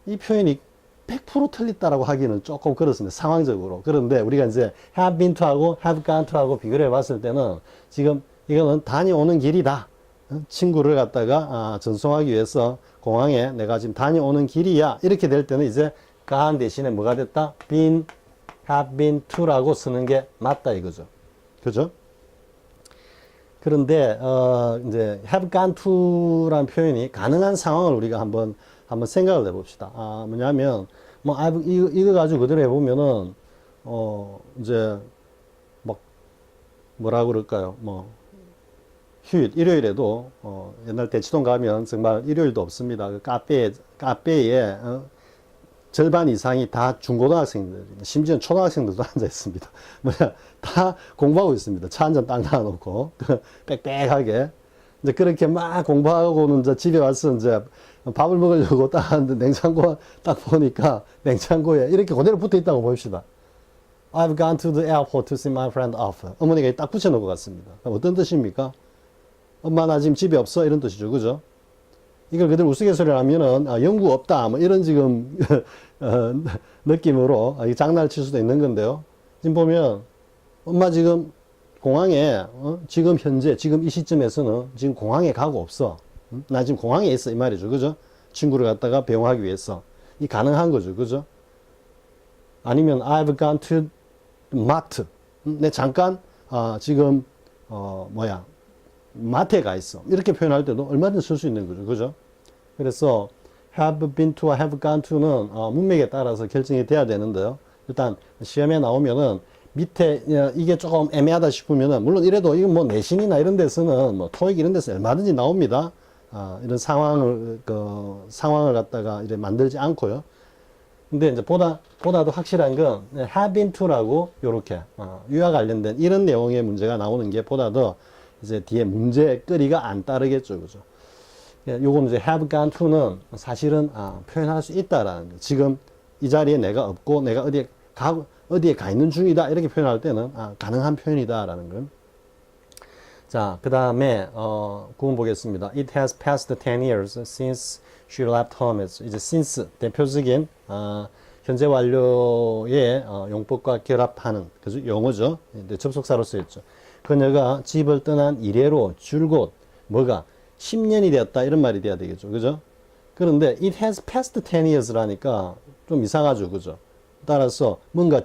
이 표현이 100% 틀렸다라고 하기는 조금 그렇습니다. 상황적으로. 그런데 우리가 이제 have been to하고 have gone to하고 비교를 해봤을 때는 지금 이거는 다녀오는 길이다. 친구를 갖다가 전송하기 위해서 공항에 내가 지금 다녀오는 길이야. 이렇게 될 때는 이제 gone 대신에 뭐가 됐다? been, have been to라고 쓰는 게 맞다 이거죠. 그죠? 그런데 이제 have gone to라는 표현이 가능한 상황을 우리가 한번 생각을 해봅시다. 뭐냐면 뭐 이거 가지고 그대로 해보면은 이제 막 뭐라 그럴까요? 뭐 휴일, 일요일에도 옛날 대치동 가면 정말 일요일도 없습니다. 그 카페에 절반 이상이 다 중고등학생들, 심지어 초등학생들도 앉아 있습니다. 다 공부하고 있습니다. 차 한 잔 딱 놔놓고 빽빽하게 이제 그렇게 막 공부하고는 이제 집에 와서 이제 밥을 먹으려고 딱 하는데 냉장고 딱 보니까 냉장고에 이렇게 그대로 붙어 있다고 봅시다. I've gone to the airport to see my friend off. 어머니가 딱 붙여놓고 갔습니다. 어떤 뜻입니까? 엄마 나 지금 집에 없어 이런 뜻이죠. 그죠? 이걸 그대로 우스갯소리를 하면은 연구 없다 뭐 이런 지금 느낌으로 장난을 칠 수도 있는 건데요. 지금 보면 엄마 지금 공항에 지금 현재 지금 이 시점에서는 지금 공항에 가고 없어. 나 지금 공항에 있어 이 말이죠. 그죠? 친구를 갖다가 배웅하기 위해서 이 가능한 거죠. 그죠? 아니면 I've gone to mart. 내 잠깐 지금 마트에 가 있어. 이렇게 표현할 때도 얼마든지 쓸 수 있는 거죠. 그죠? 그래서 have been to와 have gone to는 문맥에 따라서 결정이 돼야 되는데요. 일단 시험에 나오면은 밑에 이게 조금 애매하다 싶으면은 물론 이래도 이건 뭐 내신이나 이런 데서는 뭐 토익 이런 데서 얼마든지 나옵니다. 이런 상황을 갖다가 이제 만들지 않고요. 근데 이제 보다도 확실한 건 have been to라고 요렇게 유아 관련된 이런 내용의 문제가 나오는 게 보다도 이제 뒤에 문제거리가 안 따르겠죠, 그죠? 요건 이제 have gone to는 사실은 표현할 수 있다라는 거. 지금 이 자리에 내가 없고 내가 어디에 가 있는 중이다 이렇게 표현할 때는 가능한 표현이다라는 거. 자, 그 다음에 구문 보겠습니다. It has passed 10 years since she left home. 이제 since 대표적인 현재 완료의 용법과 결합하는 그죠? 용어죠. 접속사로 쓰였죠. 그녀가 집을 떠난 이래로 줄곧 뭐가 10년이 되었다 이런 말이 돼야 되겠죠. 그죠? 그런데 it has passed 10 years라니까 좀 이상하죠. 그죠? 따라서 뭔가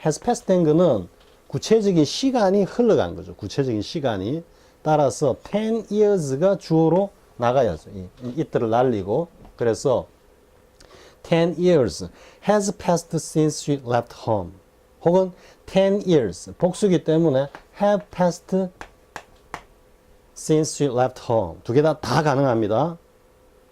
has passed 된 거는 구체적인 시간이 흘러간 거죠. 구체적인 시간이. 따라서 10 years가 주어로 나가야죠. it를 날리고. 그래서 10 years has passed since she left home. 혹은 10 years 복수기 때문에 have passed since she left home. 두 개 다 가능합니다.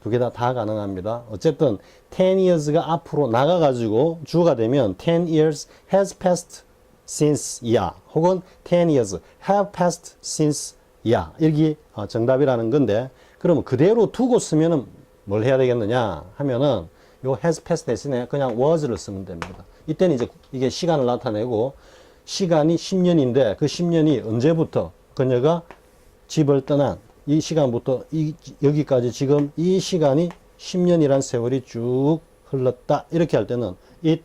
두 개 다 가능합니다. 어쨌든 10 years가 앞으로 나가가지고 주어가 되면 10 years has passed since 야 혹은 10 years have passed since 야 이게 정답이라는 건데 그러면 그대로 두고 쓰면은 뭘 해야 되겠느냐 하면은 요 has passed 대신에 그냥 was를 쓰면 됩니다. 이때는 이제 이게 시간을 나타내고 시간이 10년인데 그 10년이 언제부터 그녀가 집을 떠난 이 시간부터 여기까지 지금 이 시간이 10년이란 세월이 쭉 흘렀다 이렇게 할 때는 이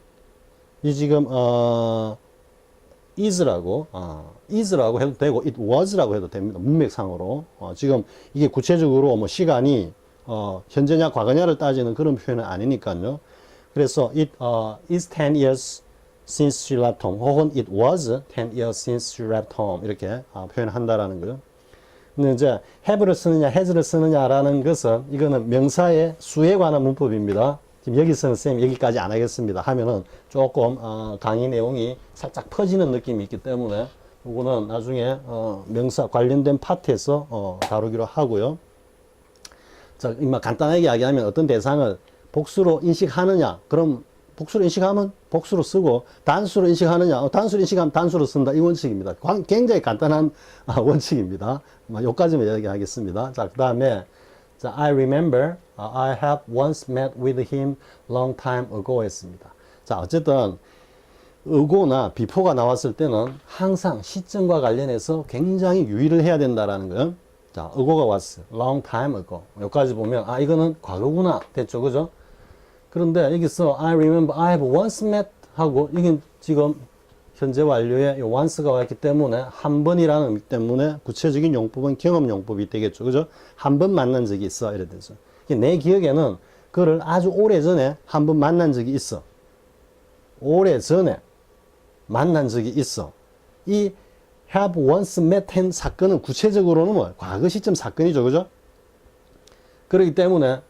지금 is라고 해도 되고 it was라고 해도 됩니다. 문맥상으로 지금 이게 구체적으로 뭐 시간이 현재냐 과거냐를 따지는 그런 표현은 아니니까요. 그래서 it is 10 years since she left home 혹은 it was 10 years since she left home 이렇게 표현한다라는 거예요. 근데 이제 have를 쓰느냐 has를 쓰느냐라는 것은 이거는 명사의 수에 관한 문법입니다. 지금 여기서는 쌤 여기까지 안 하겠습니다 하면은 조금 강의 내용이 살짝 퍼지는 느낌이 있기 때문에 이거는 나중에 명사 관련된 파트에서 다루기로 하고요. 자, 간단하게 이야기하면 어떤 대상을 복수로 인식하느냐 그럼 복수로 인식하면 복수로 쓰고 단수로 인식하느냐 단수로 인식하면 단수로 쓴다 이 원칙입니다. 굉장히 간단한 원칙입니다. 여기까지만 이야기하겠습니다. 자, 그 다음에 자, I remember I have once met with him long time ago 했습니다. 자, 어쨌든 ago나 before가 나왔을 때는 항상 시점과 관련해서 굉장히 유의를 해야 된다라는 거예요. 자, ago가 왔어. long time ago. 여기까지 보면 이거는 과거구나 됐죠. 그죠? 그런데 여기서 I remember I have once met 하고 이게 지금 현재 완료에 once가 왔기 때문에 한 번이라는 의미 때문에 구체적인 용법은 경험 용법이 되겠죠. 그죠? 한 번 만난 적이 있어. 이래 되죠. 내 기억에는 그를 아주 오래전에 한 번 만난 적이 있어. 오래전에 만난 적이 있어. 이 have once met 한 사건은 구체적으로는 뭐 과거 시점 사건이죠. 그죠? 그렇기 때문에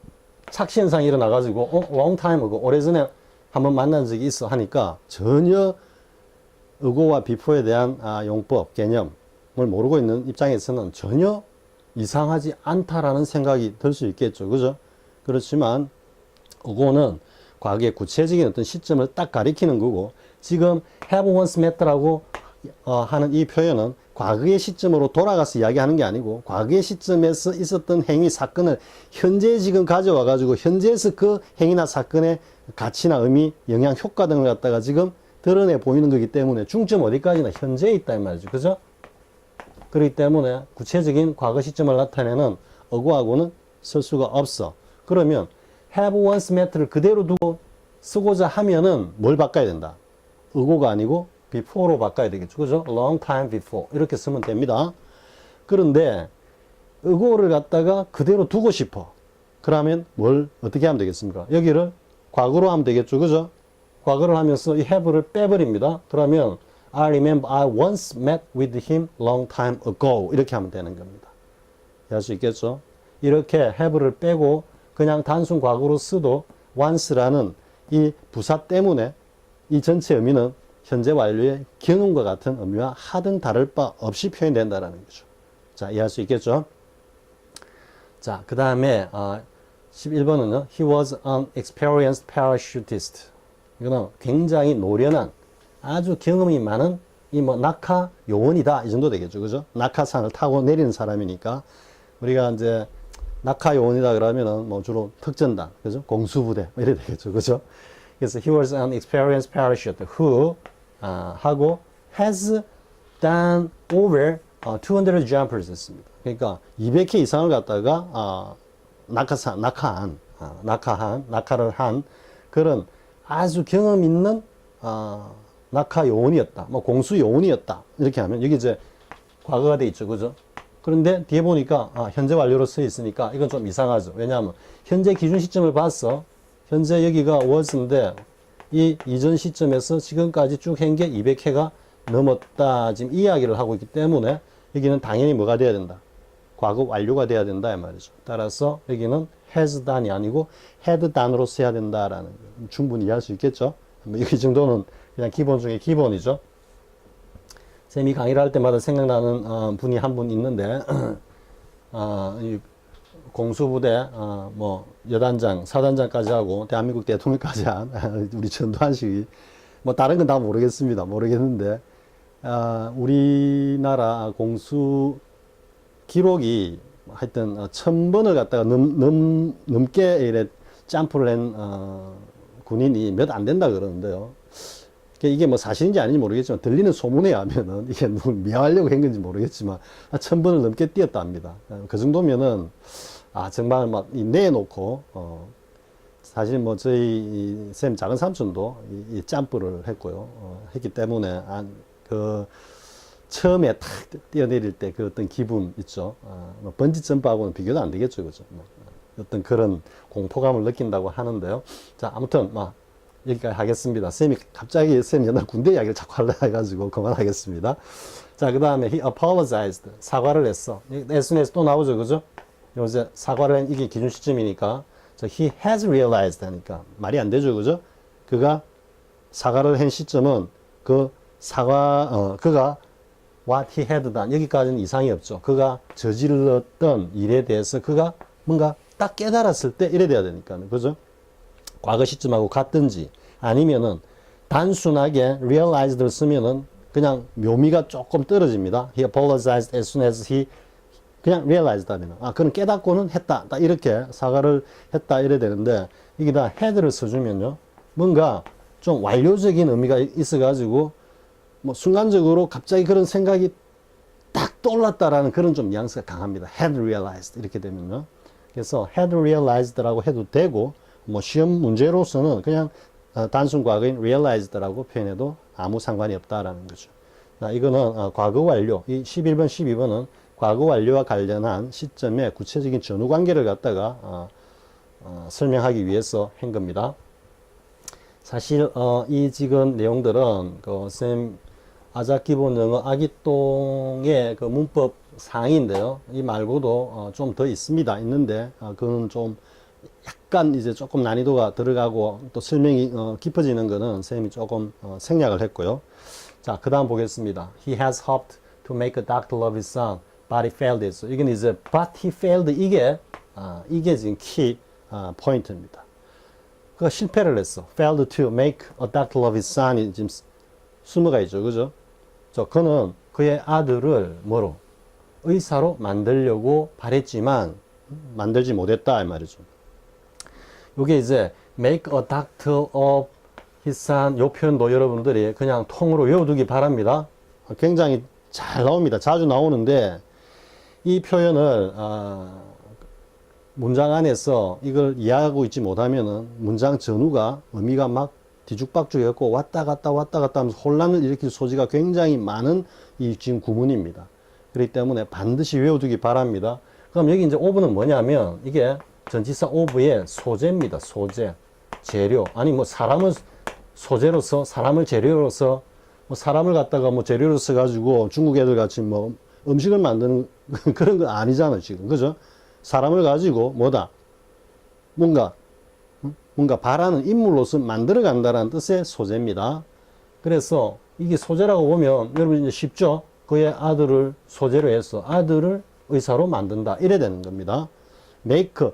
착시현상이 일어나가지고 long time ago 오래전에 한번 만난 적이 있어 하니까 전혀 ago와 before에 대한 용법, 개념을 모르고 있는 입장에서는 전혀 이상하지 않다라는 생각이 들 수 있겠죠. 그죠? 그렇지만 ago는 과거의 구체적인 어떤 시점을 딱 가리키는 거고 지금 have once met라고 하는 이 표현은 과거의 시점으로 돌아가서 이야기하는 게 아니고 과거의 시점에서 있었던 행위, 사건을 현재에 지금 가져와 가지고 현재에서 그 행위나 사건의 가치나 의미, 영향, 효과 등을 갖다가 지금 드러내 보이는 거기 때문에 중점 어디까지나 현재에 있다 이 말이죠. 그죠? 그렇기 때문에 구체적인 과거 시점을 나타내는 ago하고는 쓸 수가 없어. 그러면 have once met를 그대로 두고 쓰고자 하면은 뭘 바꿔야 된다? ago가 아니고 before로 바꿔야 되겠죠. 그죠? long time before. 이렇게 쓰면 됩니다. 그런데 ago를 갖다가 그대로 두고 싶어. 그러면 뭘 어떻게 하면 되겠습니까? 여기를 과거로 하면 되겠죠. 그죠? 과거를 하면서 이 have를 빼버립니다. 그러면 I remember I once met with him long time ago. 이렇게 하면 되는 겁니다. 이해할 수 있겠죠? 이렇게 have를 빼고 그냥 단순 과거로 써도 once라는 이 부사 때문에 이 전체 의미는 현재 완료의 경험과 같은 의미와 하등 다를 바 없이 표현된다는 거죠. 자, 이해할 수 있겠죠? 자, 그 다음에 11번은요. He was an experienced parachutist. 이거는 굉장히 노련한, 아주 경험이 많은 이 뭐 낙하 요원이다 이 정도 되겠죠, 그죠? 낙하산을 타고 내리는 사람이니까 우리가 이제 낙하 요원이다 그러면은 뭐 주로 특전단, 그죠? 공수부대 뭐 이래 되겠죠, 그죠? 그래서 he was an experienced parachuter who 하고 has done over 200 jumpers 했습니다. 그러니까 200회 이상을 갖다가 낙하를 한 그런 아주 경험 있는 낙하 요원이었다. 뭐 공수 요원이었다. 이렇게 하면 여기 이제 과거가 돼 있죠, 그죠? 그런데 뒤에 보니까 현재 완료로 써 있으니까 이건 좀 이상하죠. 왜냐하면 현재 기준 시점을 봤어. 현재 여기가 was인데 이 이전 시점에서 지금까지 쭉 한 게 200회가 넘었다. 지금 이야기를 하고 있기 때문에 여기는 당연히 뭐가 돼야 된다. 과거 완료가 돼야 된다 이 말이죠. 따라서 여기는 has done이 아니고 had done으로 써야 된다라는 거. 충분히 이해할 수 있겠죠. 뭐 이 정도는 그냥 기본 중에 기본이죠. 쌤이 강의를 할 때마다 생각나는 분이 한 분 있는데 이 공수부대 뭐 여단장, 사단장까지 하고 대한민국 대통령까지 한 우리 전두환 씨, 뭐 다른 건 다 모르겠습니다. 모르겠는데 우리나라 공수 기록이 하여튼 1000번을 갖다가 넘게 이래 점프를 한 군인이 몇 안 된다 그러는데요. 이게 뭐 사실인지 아닌지 모르겠지만 들리는 소문에 하면은 이게 누굴 미워하려고 한 건지 모르겠지만 1000번을 넘게 뛰었다 합니다. 그 정도면은 정말 막 내놓고 사실 뭐 저희 쌤 작은 삼촌도 이 점프를 했고요. 했기 때문에 그 처음에 탁 뛰어내릴 때 그 어떤 기분 있죠. 뭐 번지 점프하고는 비교도 안 되겠죠, 그죠? 어떤 그런 공포감을 느낀다고 하는데요. 자, 아무튼 여기까지 하겠습니다. 쌤이 갑자기 쌤 옛날 군대 이야기를 자꾸 하려 해가지고 그만하겠습니다. 자, 그 다음에 he apologized. 사과를 했어. SNS에서 또 나오죠, 그죠? 요새 사과를 한 이게 기준 시점이니까 he has realized 하니까 말이 안 되죠, 그죠? 그가 사과를 한 시점은 그가 what he had done 여기까지는 이상이 없죠. 그가 저질렀던 일에 대해서 그가 뭔가 딱 깨달았을 때 이래 돼야 되니까, 그죠? 과거 시점하고 같든지 아니면은 단순하게 realized를 쓰면은 그냥 묘미가 조금 떨어집니다. He apologized as soon as he 그냥 realized 하면은 그는 깨닫고는 했다. 딱 이렇게 사과를 했다 이래 되는데 이게 다 had를 써주면요 뭔가 좀 완료적인 의미가 있어가지고 뭐 순간적으로 갑자기 그런 생각이 딱 떠올랐다라는 그런 좀 뉘앙스가 강합니다. had realized 이렇게 되면요. 그래서 had realized라고 해도 되고 뭐 시험 문제로서는 그냥 단순 과거인 realized라고 표현해도 아무 상관이 없다라는 거죠. 이거는 과거 완료, 이 11번, 12번은 과거 완료와 관련한 시점의 구체적인 전후 관계를 갖다가 설명하기 위해서 한 겁니다. 사실 이 지금 내용들은 쌤 아작 기본 영어 아기똥의 그 문법 상인데요. 이 말고도 좀 더 있습니다. 있는데 그건 좀 약간 이제 조금 난이도가 들어가고 또 설명이 깊어지는 거는 쌤이 조금 생략을 했고요. 자, 그 다음 보겠습니다. He has hoped to make a doctor love his son, but he failed it. 이건 이제 but he failed 이게 지금 키 포인트입니다. 그가 실패를 했어. failed to make a doctor love his son이 지금 숨어가 있죠, 그죠? 그는 그의 아들을 뭐로 의사로 만들려고 바랬지만 만들지 못했다 이 말이죠. 요게 이제 make a doctor of his son 요 표현도 여러분들이 그냥 통으로 외워두기 바랍니다. 굉장히 잘 나옵니다. 자주 나오는데 이 표현을 문장 안에서 이걸 이해하고 있지 못하면은 문장 전후가 의미가 막 뒤죽박죽이었고 왔다 갔다 하면서 혼란을 일으킬 소지가 굉장히 많은 이 지금 구문입니다. 그렇기 때문에 반드시 외워두기 바랍니다. 그럼 여기 이제 of는 뭐냐면 이게 전치사 of의 소재입니다. 소재, 재료. 아니 뭐 사람을 소재로서 사람을 재료로서 뭐 사람을 갖다가 뭐 재료로 써가지고 중국 애들 같이 뭐 음식을 만드는 그런 건 아니잖아요 지금, 그죠? 사람을 가지고 뭐다 뭔가 바라는 인물로서 만들어 간다는 뜻의 소재입니다. 그래서 이게 소재라고 보면 여러분 이제 쉽죠? 그의 아들을 소재로 해서 아들을 의사로 만든다 이래 되는 겁니다. make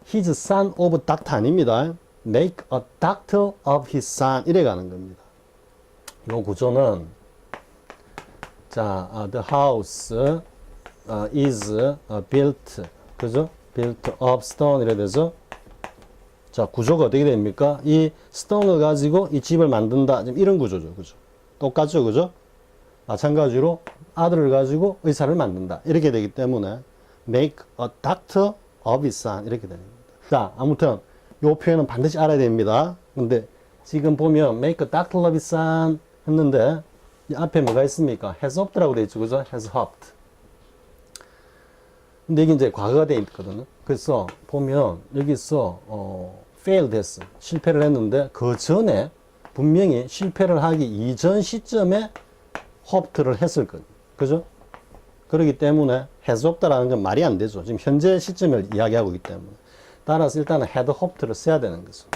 his son of doctor 아닙니다. make a doctor of his son 이래 가는 겁니다. 이 구조는 자, the house is built, 그죠? built of stone 이래 돼서 자, 구조가 어떻게 됩니까? 이 stone을 가지고 이 집을 만든다. 지금 이런 구조죠. 그죠? 똑같죠. 그죠? 마찬가지로 아들을 가지고 의사를 만든다. 이렇게 되기 때문에 make a doctor of his son 이렇게 됩니다. 자, 아무튼 이 표현은 반드시 알아야 됩니다. 근데 지금 보면 make a doctor of his son 했는데 이 앞에 뭐가 있습니까? has hoped라고 되어 있죠. 그죠? has hoped. 근데 이게 이제 과거가 되어 있거든요. 그래서 보면 여기서 failed 했어. 실패를 했는데 그 전에 분명히 실패를 하기 이전 시점에 hoped를 했을 거예요. 그죠? 그렇기 때문에 has hoped라는 건 말이 안 되죠. 지금 현재 시점을 이야기하고 있기 때문에. 따라서 일단은 had hoped를 써야 되는 거죠.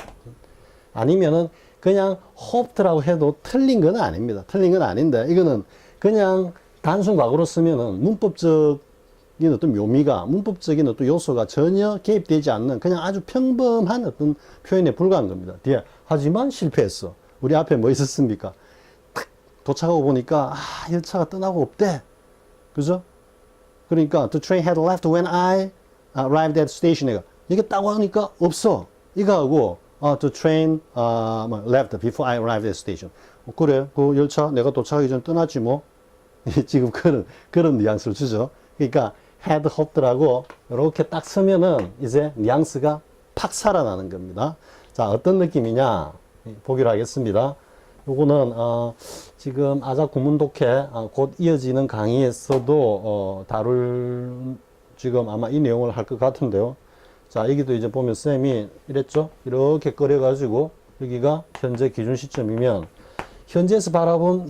아니면은 그냥 hoped라고 해도 틀린 건 아닙니다. 틀린 건 아닌데 이거는 그냥 단순 과거로 쓰면은 문법적인 어떤 묘미가, 문법적인 어떤 요소가 전혀 개입되지 않는 그냥 아주 평범한 어떤 표현에 불과한 겁니다. 뒤에 하지만 실패했어. 우리 앞에 뭐 있었습니까? 탁 도착하고 보니까 열차가 떠나고 없대. 그죠? 그러니까 the train had left when I arrived at station. 이게 딱 하니까 없어. 이거하고 the train left before I arrived at station. 그래, 그 열차 내가 도착하기 전에 떠났지 뭐. 지금 그런 뉘앙스를 주죠. 그러니까 had hoped라고 이렇게 딱 쓰면은 이제 뉘앙스가 팍 살아나는 겁니다. 자, 어떤 느낌이냐 보기로 하겠습니다. 요거는 지금 아작 구문독해 곧 이어지는 강의에서도 다룰 지금 아마 이 내용을 할 것 같은데요. 자, 여기도 이제 보면 쌤이 이랬죠. 이렇게 끓여가지고 여기가 현재 기준 시점이면 현재에서 바라본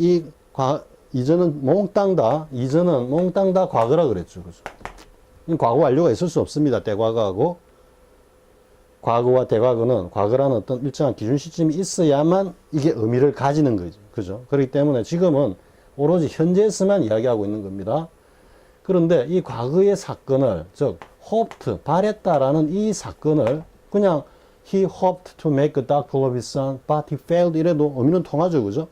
이전은 몽땅 다 과거라 그랬죠. 그죠? 과거 완료가 있을 수 없습니다. 대과거하고 과거와 대과거는 과거라는 어떤 일정한 기준 시점이 있어야만 이게 의미를 가지는 거죠. 그죠? 그렇기 때문에 지금은 오로지 현재에서만 이야기하고 있는 겁니다. 그런데 이 과거의 사건을, 즉 hoped, 바랬다라는 이 사건을 그냥 he hoped to make a doctor of his son, but he failed 이래도 의미는 통하죠. 그죠?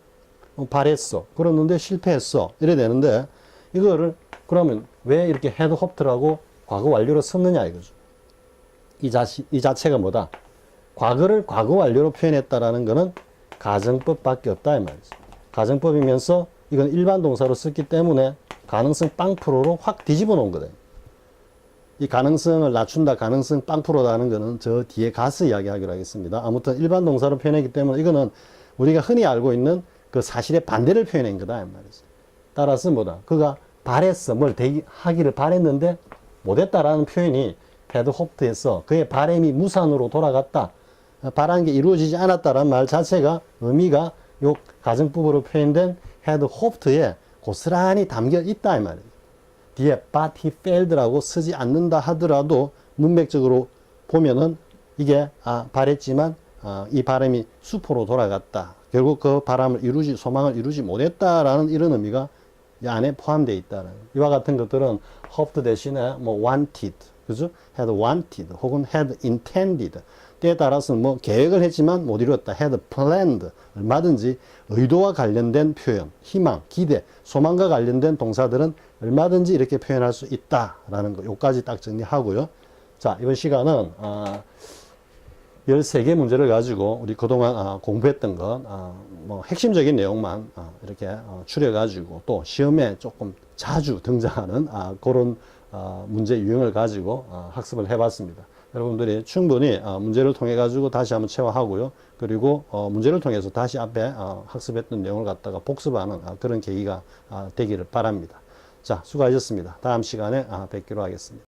바랬어. 그랬는데 실패했어. 이래 되는데 이거를 그러면 왜 이렇게 had hoped라고 과거 완료로 썼느냐 이거죠. 이 자체가 뭐다? 과거를 과거 완료로 표현했다라는 것은 가정법밖에 없다 이 말이죠. 가정법이면서 이건 일반 동사로 썼기 때문에 가능성 빵프로로 확 뒤집어 놓은 거다. 이 가능성을 낮춘다, 가능성 빵프로다는 거는 저 뒤에 가서 이야기하기로 하겠습니다. 아무튼 일반 동사로 표현했기 때문에 이거는 우리가 흔히 알고 있는 그 사실의 반대를 표현한 거다 이 말이죠. 따라서 뭐다? 그가 바랬어. 뭘 하기를 바랬는데 못했다라는 표현이 had hoped에서 그의 바람이 무산으로 돌아갔다. 바란 게 이루어지지 않았다라는 말 자체가 의미가 요 가정법으로 표현된 had hoped에 고스란히 담겨 있다 이 말이에요. 뒤에 but he failed라고 쓰지 않는다 하더라도 문맥적으로 보면은 이게 바랬지만 이 바람이 수포로 돌아갔다. 결국 그 소망을 이루지 못했다라는 이런 의미가 이 안에 포함되어 있다는. 이와 같은 것들은 hoped 대신에 뭐 wanted, 그죠? had wanted 혹은 had intended. 때에 따라서는 뭐 계획을 했지만 못 이루었다. had planned. 얼마든지 의도와 관련된 표현, 희망, 기대, 소망과 관련된 동사들은 얼마든지 이렇게 표현할 수 있다라는 거. 요까지 딱 정리하고요. 자, 이번 시간은 13개 문제를 가지고 우리 그동안 공부했던 것, 뭐 핵심적인 내용만 이렇게 추려가지고 또 시험에 조금 자주 등장하는 그런 문제 유형을 가지고 학습을 해봤습니다. 여러분들이 충분히 문제를 통해 가지고 다시 한번 체화하고요. 그리고 문제를 통해서 다시 앞에 학습했던 내용을 갖다가 복습하는 그런 계기가 되기를 바랍니다. 자, 수고하셨습니다. 다음 시간에 뵙기로 하겠습니다.